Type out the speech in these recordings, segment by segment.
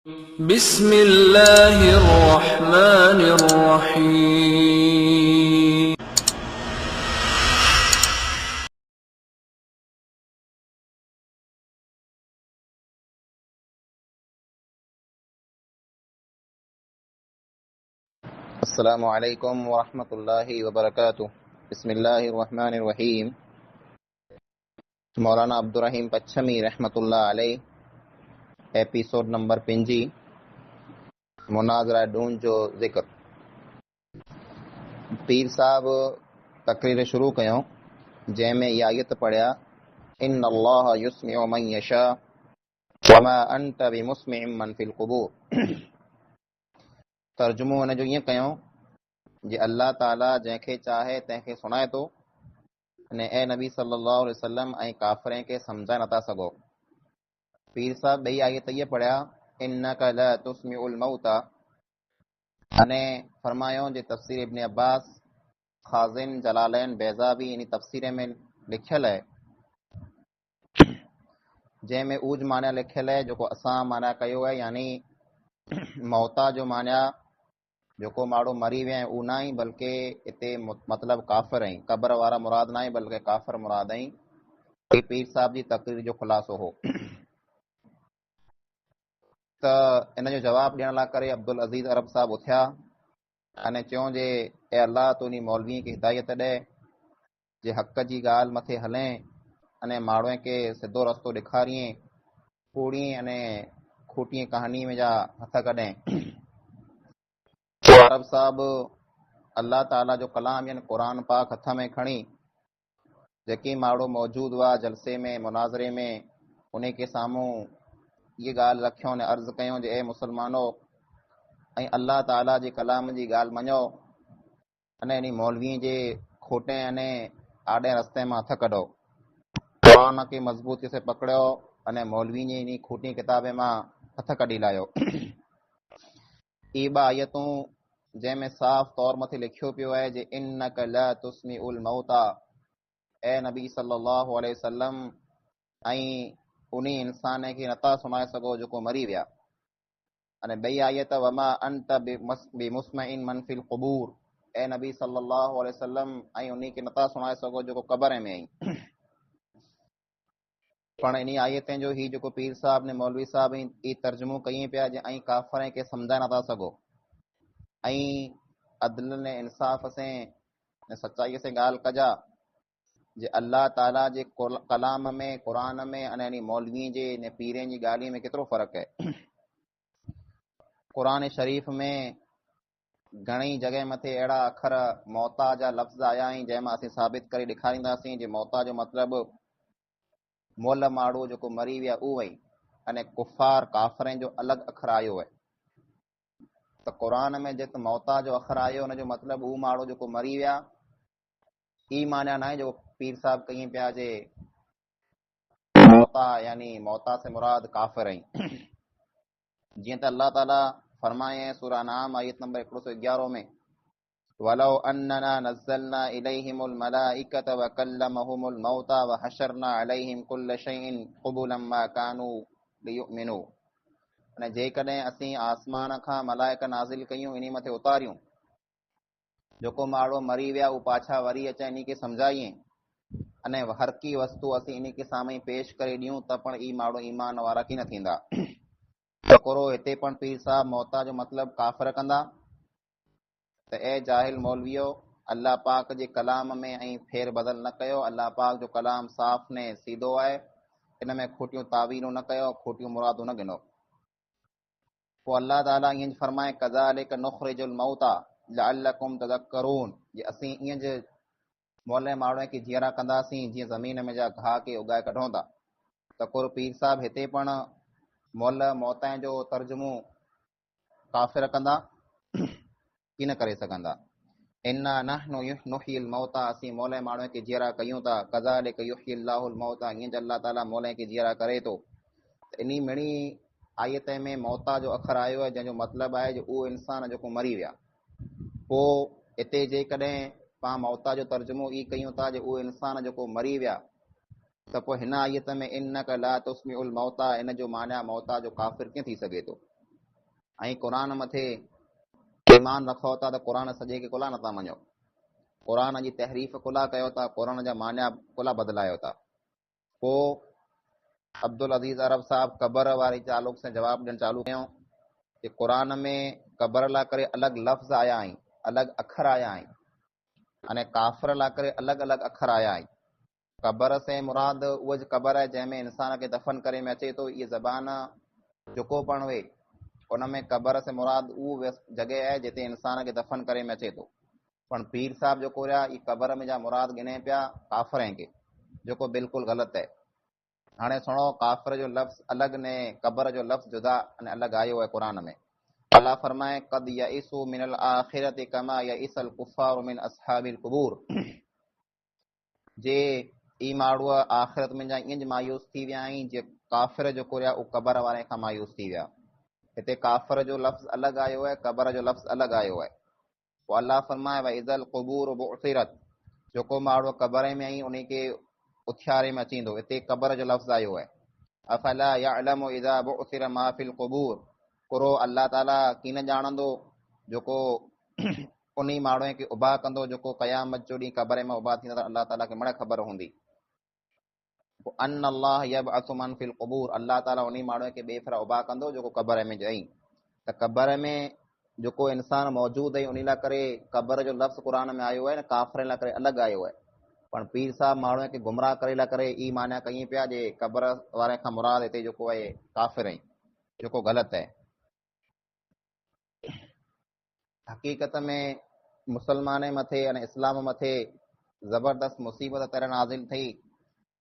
बिस्मिल्लाहिर्रहमानिर्रहीम। अस्सलामु अलैकुम वरहमतुल्लाहि वबरकातुह। बिस्मिल्लाहिर्रहमानिर्रहीम। मौलाना अब्दुर रहीम पच्छमी रहमतुल्लाह अलैह एपिसोड नंबर 5 मुनाज़रा ढूंढ जो ज़िक्र। पीर साहब तकरीर शुरू कयो जंहिंमें इहा आयत पढ़िया इन्नल्लाह युस्मिउ मन यशा वमा अंत बिमुस्मिइन मन फिल क़ुबूर। तर्जुमो हिन जो ईअं कयो जे अल्लाह ताला जंहिंखे चाहे तंहिंखे सुणाए थो अने ए नबी सल्लल्लाहु अलैहि वसल्लम ऐं काफ़िरनि खे सम्झाए नथा सघो। पीर साहब ॿई आयत इहे पढ़िया इन्नका ला तुस्मिउल मौता अने फरमायो जे तफ़सीर इब्न अब्बास खाज़िन जलालैन बैज़ावी इन तफ़सीर में लिखियल है जंहिंमें उज माना लिखियल है जेको असां माना कयो है, यानी मौता जो माना जेको माण्हू मरी विया आहिनि उहो न आई बल्कि हिते मतिलबु काफ़िर आहिनि, क़ब्र वारा मुराद न आहे बल्कि काफ़िर मुराद आहिनि। पीर साहब जी तकरीर जो ख़ुलासो हो। त इन जो जवाबु ॾियण लाइ करे अब्दुल अज़ीज़ अरब साहब उथिया अने चयूं जे ए अल्लाह तूं इन मौलवी खे हिदायत ॾे जे हक़ जी ॻाल्हि मथे हलें अने माण्हूअ खे सिधो रस्तो ॾेखारीं, कूड़ी अने खूटी कहानी में जा हथ कढें। अरब साहब अल्लाह ताला जो कलाम यानी क़ुरान पाक हथ में खणी जेकी माण्हू मौजूद हुआ जलसे में मुनाज़रे में उन के साम्हूं ये ॻाल्हि रखियो ने अर्ज़ु कयूं जे ए मुसलमानो ऐं अल्लाह ताला जे कलाम जी ॻाल्हि मञो अने इन मौलवी जे खोटे अने आॾे रस्ते मां हथ कढो, क़ुरान खे मज़बूती से पकड़ियो अने मौलवी जी इन खोटी किताबे मां हथ कढी लायो। ई ॿ आयतूं जंहिंमें साफ़ तौर मथे लिखियो पियो आहे जे इन्नका ला तुस्मिउल मौता, ए नबी सल्लल्लाहु अलैहि वसल्लम ऐं उन इंसान खे नथा सुणाए सघो जेको मरी विया। अने ॿई आयत वमा अंत बिमुस्मिइन मन फिल क़ुबूर, ए नबी सल्लल्लाहु अलैहि वसल्लम ऐं उन खे नथा सुणाए सघो जेको क़ब्र में आई। पण इन आयतनि जो ही जेको पीर साहब ने मौलवी साहब ई तर्जुमो कई पिया जे ऐं काफ़िर खे सम्झाए नथा सघो ऐं अदल ने इंसाफ़ से सच्चाईअ से ॻाल्हि कजा जे अल्लाह ताला जे कलाम में क़ुरान में अने इन मौलवी जे ने पीरनि जी ॻाल्हि में केतिरो फ़र्क़ु है। क़ुरान शरीफ़ में घणी जगह मथे अहिड़ा अखर मौता जा लफ़्ज़ आया आहिनि जंहिंमां असीं साबित करे ॾेखारींदासीं जे मौता जो मतिलबु मोल माण्हू जेको मरी विया उहो ई, अने कुफ़ार काफ़िरनि जो अलॻि अखर आयो आहे। त क़ुरान में जेको मौता जो अखर आयो हुनजो मतिलबु उहो माण्हू जेको मरी विया, ई माना न आहे जो पीर साहब कई पिया जे मौता यानी मौता से मुराद काफ़िर आहिनि। जीअं त अल्लाह ताला फरमाए सूरह नाम आयत नंबर 111 में वलौ अन्नना नज़्ज़लना इलैहिमुल मलाइकत व कल्लमहुमुल मौता व हशरना अलैहिम कुल्ल शैइन क़ुबुलन मा कानू लियुमिनू। अने जेकॾहिं असीं आसमान खां मलाइका नाज़िल कयूं इन मथे उतारियूं जेको माण्हू मरी विया उहो पाछा वरी अचे इन खे सम्झाइए अने हर की वस्तु असीं इन खे साम्हूं पेश करे ॾियूं त पण ई माण्हू ईमान वारा की न थींदा। छोकरो हिते पण पीर साहब मौता जो मतिलबु काफ़िर कंदा त ए जाहिल मौलवियो अल्लाह पाक जे कलाम में ऐं फेर बदल न कयो। अल्लाह पाक जो कलाम साफ़ ने सीधो आहे, इन में खोटियूं तावीलूं न कयो, खोटियूं मुरादूं न गिनो। पोइ अल्लाह ताला ईअं फरमाए कज़ालिक नुख़रिजुल मौता लअल्लकुम तज़क्करून, जे असीं ईअं जे मोले माण्हू खे जीअरा कंदासीं जीअं ज़मीन में जा घाह खे उगाए कढूं था। त कुर पीर साहब हिते पण मोल मौता जो तर्जुमो काफ़िर कंदा की न करे सघंदा। इन्ना नहनु नुहियल मौता, असीं मोले माण्हू खे जीअरा कयूं था। कज़ालिक युहियल्लाहुल मौता, ईअं अल्लाह ताला मोले खे जीअरा करे थो। इन मिणी आयत में मौता जो अखर आयो आहे जंहिंजो मतिलबु आहे जो उहो इंसान जेको मरी विया। पोइ हिते जेकॾहिं पाण मौता जो तर्जुमो ई कयूं था जो उहो इंसान जेको मरी विया त पोइ हिन आयत में इन्नका ला तुस्मिउल मौता, इन जो माना मौता जो काफ़िर कीअं थी सघे थो। ऐं क़ुर मथे ईमान रखो था त क़ुर सॼे खे कुला नथा मञो, क़ुर जी तहरीफ़ कुला कयो था, क़ुर जा माना कुला बदिलायो था। पोइ अब्दुल अज़ीज़ अरब साहब क़बर वारी तालुक सां जवाबु ॾियणु चालू कयूं कि क़ुर में क़बर लाइ करे अलॻि लफ़्ज़ आया आहिनि, अलॻि अखर आया आहिनि, अने काफ़िर लाइ करे अलॻि अलॻि अखर आया आहिनि। क़बर से मुराद उहा क़बर आहे जंहिंमें इंसान खे दफ़न करे में अचे थो, इहा ज़बान झुको पण वे, उन में क़बर से मुराद उहा जॻह आहे जिते इंसान खे दफ़न करे में अचे थो। पण पीर साहब जेको रहिया ई क़बर में जा मुराद गिने पिया काफ़िर खे, जेको बिल्कुलु ग़लति आहे। हाणे सुणो, काफ़िर जो लफ़्ज़ अलॻि ने क़बर जो लफ़्ज़ जुदा अने अलॻि आयो आहे क़ुर में। अल्लाह फरमाए कद यइसु मिनल आखिरति कमा यइसल कुफ़ारु मिन अस्हाबिल क़ुबूर, जे ई माण्हू आख़िरत में जा ईअं मायूस थी विया आहिनि जीअं काफ़िर जेको रहिया उहे क़बर वारे खां मायूस थी विया। हिते काफ़िर जो लफ़्ज़ अलॻि आयो आहे, क़बर जो लफ़्ज़ अलॻि आयो आहे। पोइ अल्लाह फरमाए व इज़ल क़ुबूर बुअसिरत, जेको माण्हू क़बर में आई उन खे उथियारे में अचींदो, हिते क़बर जो लफ़्ज़ आयो आहे। अफला यअलमु इज़ा बुअसिर मा फिल क़ुबूर, कुरो अल्लाह ताला कीन ॼाणंदो जेको उन माण्हू खे उभा कंदो जेको क़यामत जो ॾींहुं क़बर में उभा थींदा, त अल्लाह ताला खे मण ख़बर हूंदी। अन अल्लाह यबअसु मन फिल क़ुबूर, अल्लाह ताला उन माण्हू खे ॿिए भेरा उभा कंदो जेको क़बर में जई। त क़बर में जेको इंसान मौजूदु आहे उन लाइ करे क़बर जो लफ़्ज़ क़ुर में आयो आहे न, काफ़िर लाइ करे अलॻि आयो आहे। पण पीर साहब माण्हू खे गुमराह करे लाइ करे ई माना कई पिया जे क़बर वारे खां मुराद हिते जेको आहे काफ़िर आहे, जेको ग़लति आहे। हक़ीक़त में मुसलमान मथे अने इस्लाम मथे ज़बरदस्त मुसीबत तरह नाज़िल थी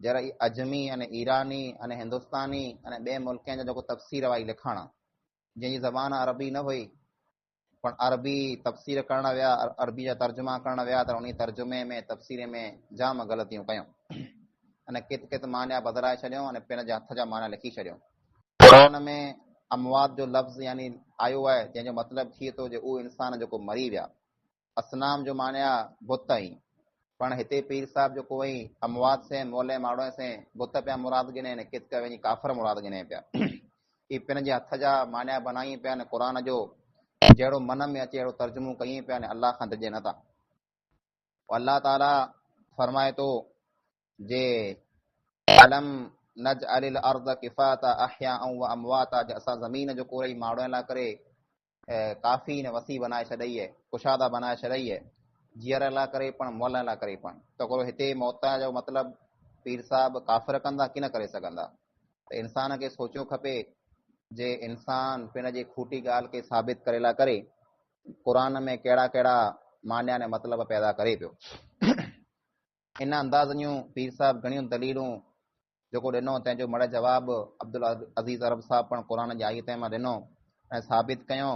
जरा अजमी अने ईरानी अने हिंदुस्तानी अने ॿिए मुल्कनि जा जेको तफ़सीर वारी लिखण, जंहिंजी ज़बान अरबी न हुई, पण अरबी तफ़सीर करण विया, अरबी जा तर्जुमा करण विया त उन तर्जुमे में तफ़सीर में जाम ग़लतियूं कयूं अने कित कित माना बदिलाए छॾियूं अने पिण जे हथ जा माना लिखी छॾियूं। क़ुर में अमवात जो लफ़्ज़ यानी आयो आहे जंहिंजो मतिलबु थिए थो जो उहे इंसान जेको मरी विया। असनाम जो माना बुत आई, पण हिते पीर साहब जेको वई अमवात से मोले माण्हू से बुत पिया मुराद गिने अने कित पिया वञी काफ़िर मुराद गिने पिया। ही पिण जे हथ जा माना बनाई पिया अने क़ुर जो जहिड़ो मन में अचे अहिड़ो तर्जुमो कई पिया अने अल्लाह खां डिॼे नथा। अल्लाह ताला फरमाए थो जे अलम नजअलिल अर्द किफाता अहयाअ व अमवाता, असां ज़मीन जो कोई माण्हू लाइ करे काफ़ी ने वसी बनाए छॾी आहे, कुशादा बनाए छॾी आहे, जीअर लाइ करे पण मोल लाइ करे पण। त को हिते मौत जो मतिलबु पीर साहब काफ़िर कंदा कि न करे सघंदा? त इंसान खे सोचणु खपे जे इंसान पिण जी खूटी ॻाल्हि खे साबित करे लाइ करे क़ुर में कहिड़ा कहिड़ा मान्या ने मतिलब पैदा करे पियो। इन अंदाज़ जूं पीर साहब घणियूं दलीलूं जेको ॾिनो, तंहिंजो मड़ जवाबु अब्दुल अज़ीज़ अरब साहब पण क़ुर जी आयत मां ॾिनो ऐं साबित कयूं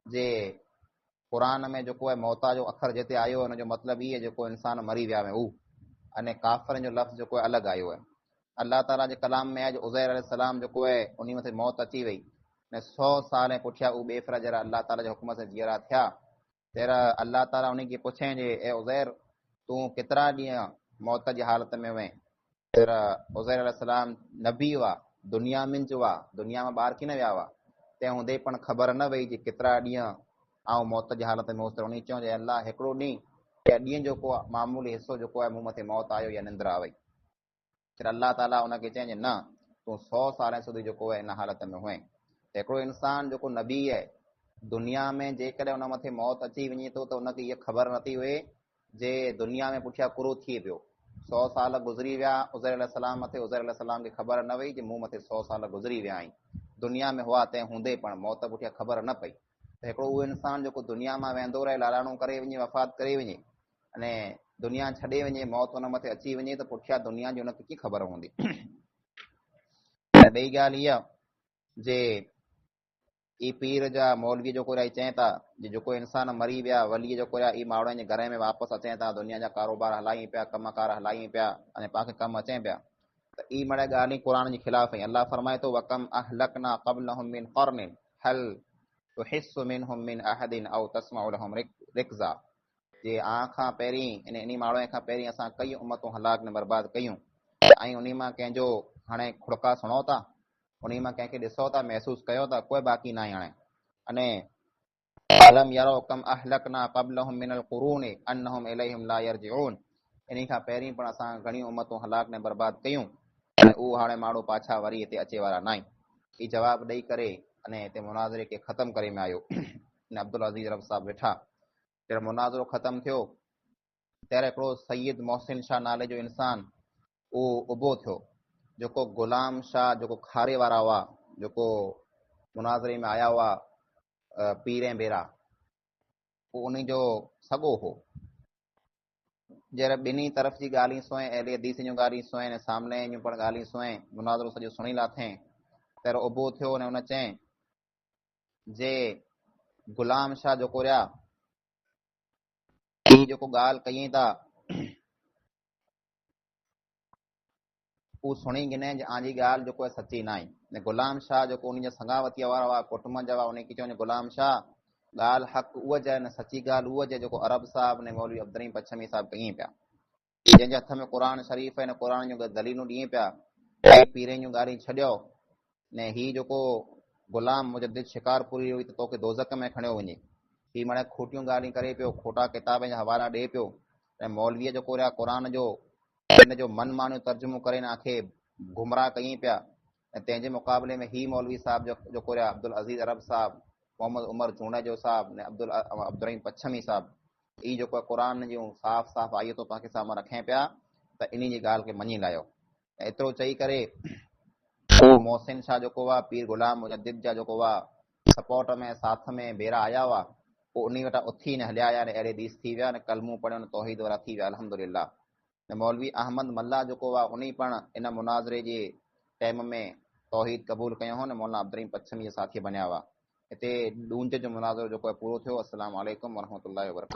जे क़ुर में जेको आहे मौता जो अखर जिते आयो हुनजो मतिलबु इहे जेको इंसान मरी विया आहिनि उहो, अने काफ़िरनि जो लफ़्ज़ जेको आहे अलॻि आयो आहे। अल्लाह ताला जे कलाम में आहे जो उज़ैर अलैहिस्सलाम जेको आहे उन मथे मौत अची वई ऐं 100 साल पुठियां उहे ॿिए भेरा जरा अल्लाह ताला जे हुकुम सां जीअरा थिया, तहिड़ा अल्लाह ताला उन खे पुछे जे ए उज़ैर तूं केतिरा ॾींहं मौत जी हालत में वएं? तहिड़ा उज़ैर अलैहिस्सलाम नबी हुआ, दुनिया में हुआ, दुनिया में ॿार कीन विया हुआ, तंहिं हूंदे पण ख़बर न वई जे केतिरा ॾींहं ऐं मौत जी हालत में होसि। उन चयो जे अल्लाह हिकिड़ो ॾींहुं या ॾींहं जेको आहे मामूली हिसो जेको आहे मूं मथे मौत आयो या निंद्र आ वई। फिर अल्लाह ताला उनखे चई जे न, तूं 100 साल સુધી जेको आहे इन हालत में हुए। त हिकिड़ो इंसान जेको नबी आहे दुनिया में जेकॾहिं उन मथे मौत अची वञे थो त उनखे इहा ख़बर नथी हुए जे दुनिया में पुठियां कुरो थिए पियो। 100 साल गुज़री विया उज़ैर अलैहिस्सलाम मथे, उज़ैर अलैहिस्सलाम खे ख़बर न वई जे मूं मथे 100 साल गुज़री विया आहिनि, दुनिया में हुआ तंहिं हूंदे पण मौत पुठियां ख़बर न पई। त हिकिड़ो उहो इंसान जेको दुनिया मां वेंदो रहे, लालाणो करे वञे, वफ़ात करे वञे अने दुनिया छॾे वञे, मौत हुन मथे अची वञे त पुठियां दुनिया जी हुनखे कीअं ख़बर हूंदी? ऐं ॿई ॻाल्हि इहा जे ई पीर जा मौलवी जेको रही चवनि था जेको इंसान मरी विया वली जेको ई माण्हुनि जे घर में वापसि अचनि था, दुनिया जा कारोबार हलायूं पिया, कमकार हलायूं पिया अने पाण खे कमु अचनि पिया, त ई मड़ ॻाल्हि क़ुर जे ख़िलाफ़ आई। अल्लाह फरमाए थो वकम अहलकना क़बलहुम मिन क़र्निन हल तुहिस्सु मिनहुम मिन अहदिन औ तस्मउ लहुम रिक्ज़ा, जे खां पहिरीं इन माण्हू खां पहिरीं असां कई उम्मतूं हलाक ने बर्बाद कयूं ऐं उन मां कंहिंजो हाणे खुड़का सुणो था, उन मां कंहिंखे ॾिसो था, महसूसु कयो था, कोई बाक़ी न आहे हाणे। अने अलम यरो कम अहलकना क़ब्लहुम मिनल क़ुरून अन्नहुम इलैहिम ला यरजिऊन, इन खां पहिरीं पण असां घणियूं उम्मतूं हलाक ने बर्बाद कयूं ऐं उहो हाणे माण्हू पाछा वरी हिते अचे वारा न आहिनि। ही जवाब ॾेई करे अने हिते मुनाज़रे खे ख़तमु करे में आयो। अब्दुल अज़ीज़ रब साहब वेठा, जॾहिं मुनाज़रो ख़तमु थियो ત્યારે हिकिड़ो सैयद मोहसिन शाह नाले जो इंसान उहो उभो थियो, जेको गुलाम शाह जेको खारे वारा हुआ, जेको मुनाज़रे में आया हुआ पीर ऐं बेरा, उहो उन जो सॻो हो। जॾहिं ॿिन्ही तरफ़ जी ॻाल्हियूं सुए, अहले हदीस जूं ॻाल्हियूं सुए ऐं सामने जूं पण ॻाल्हियूं सुए, मुनाज़रो सॼो सुणी लाथें, पहिरियों उभो थियो ऐं हुन चई जे गुलाम शाह जेको रहिया ही जेको ॻाल्हि कयईं था उहो सुणी गिने जे आजी ॻाल्हि जेको आहे सची न आहे। ने गुलाम शाह जेको उन जा संगावतीअ वारा हुआ, कुटुंब जा हुआ, उन खे चवनि गुलाम शाह ॻाल्हि हक़ उहा जे न सची ॻाल्हि उहा जे जेको अरब साहब ने मौलवी अब्दुल रहीम पच्छमी साहब कयईं पिया, जंहिंजे हथ में क़ुरान शरीफ़ ऐं क़ुरान जूं दलीलूं ॾियनि पिया, पीरनि जूं ॻाल्हियूं छॾियो ने ही जेको गुलाम मुजद्दिद शिकारपुरी हुई त तोखे दोज़ख में खणियो वञे, ही माना खोटियूं ॻाल्हियूं करे पियो, खोटा किताब जा हवाला ॾिए पियो ऐं मौलवीअ जेको रहिया क़ुरान जो इन जो मन मानियो तर्जुमो करे न आखे गुमराह कयईं पिया। ऐं तंहिंजे मुक़ाबले में ही मौलवी साहब जेको रहिया अब्दुल अज़ीज़ अरब साहब, मोहम्मद उमर जूनेजो साहब ने अब्दुल रहीम पच्छमी साहब, ही जेको आहे क़ुरान जूं साफ़ साफ़ आयतूं तव्हांखे साम्हूं रखें पिया त इन जी ॻाल्हि खे मञी लायो। ऐं एतिरो चई करे उहो मोहसिन शाह जेको हुआ पीर गुलाम मुजद्दिद जा जेको हुआ सपोर्ट में साथ में बेरा आया हुआ, पोइ उन वटां उथी न हलिया आया, अहिड़े हदीस थी विया, कलमूं पढ़ियो, तौहीद वारा थी विया अल्हम्दुलिल्लाह। ऐं मौलवी अहमद मल्ला जेको हुआ उन पण इन मुनाज़रे जे टाइम में तौहीद क़बूल कयो हो न, मौलाना अब्दुल रहीम पच्छमी जे साथी बनिया हुआ। हिते ॾूंज जो मुनाज़रो जेको आहे पूरो थियो। अस्सलामु अलैकुम वरहमतुल्लाहि वबरकातुहू।